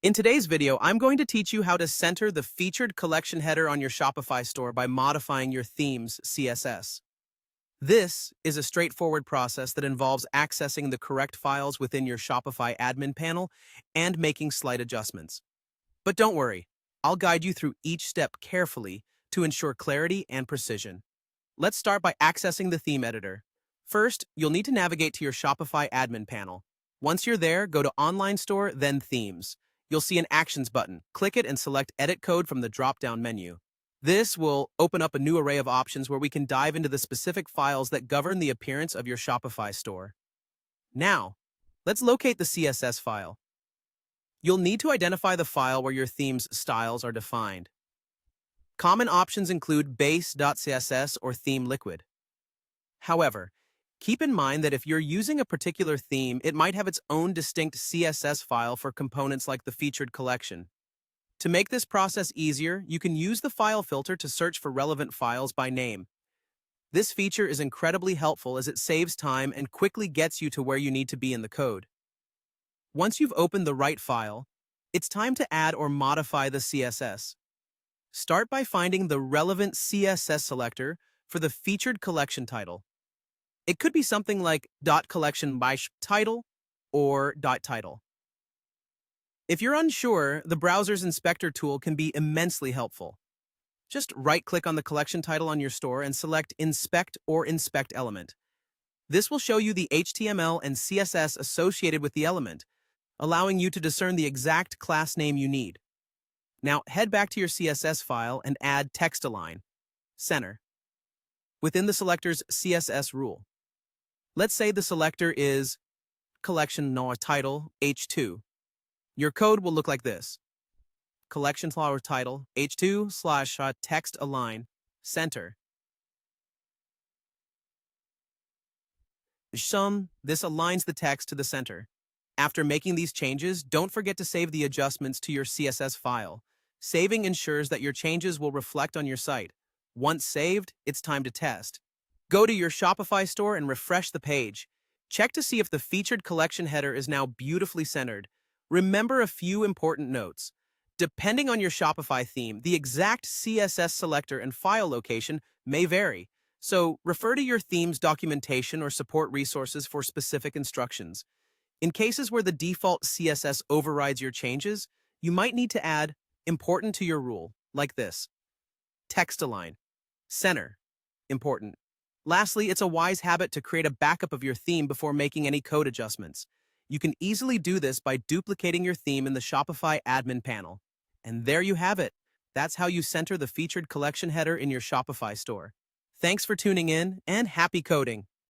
In today's video, I'm going to teach you how to center the featured collection header on your Shopify store by modifying your theme's CSS. This is a straightforward process that involves accessing the correct files within your Shopify admin panel and making slight adjustments. But don't worry, I'll guide you through each step carefully to ensure clarity and precision. Let's start by accessing the theme editor. First, you'll need to navigate to your Shopify admin panel. Once you're there, go to Online Store, then Themes. You'll see an Actions button. Click it and select Edit Code from the drop-down menu. This will open up a new array of options where we can dive into the specific files that govern the appearance of your Shopify store. Now, let's locate the CSS file. You'll need to identify the file where your theme's styles are defined. Common options include base.css or theme liquid. However, keep in mind that if you're using a particular theme, it might have its own distinct CSS file for components like the featured collection. To make this process easier, you can use the file filter to search for relevant files by name. This feature is incredibly helpful as it saves time and quickly gets you to where you need to be in the code. Once you've opened the right file, it's time to add or modify the CSS. Start by finding the relevant CSS selector for the featured collection title. It could be something like .collection by title or .title. If you're unsure, the browser's inspector tool can be immensely helpful. Just right-click on the collection title on your store and select Inspect or Inspect Element. This will show you the HTML and CSS associated with the element, allowing you to discern the exact class name you need. Now head back to your CSS file and add text align, center, within the selector's CSS rule. Let's say the selector is collection title h2. Your code will look like this: collection title h2 / text align center. This aligns the text to the center. After making these changes, don't forget to save the adjustments to your CSS file. Saving ensures that your changes will reflect on your site. Once saved, it's time to test. Go to your Shopify store and refresh the page. Check to see if the featured collection header is now beautifully centered. Remember a few important notes. Depending on your Shopify theme, the exact CSS selector and file location may vary, so refer to your theme's documentation or support resources for specific instructions. In cases where the default CSS overrides your changes, you might need to add important to your rule, like this: text align, center, important. Lastly, it's a wise habit to create a backup of your theme before making any code adjustments. You can easily do this by duplicating your theme in the Shopify admin panel. And there you have it. That's how you center the featured collection header in your Shopify store. Thanks for tuning in, and happy coding!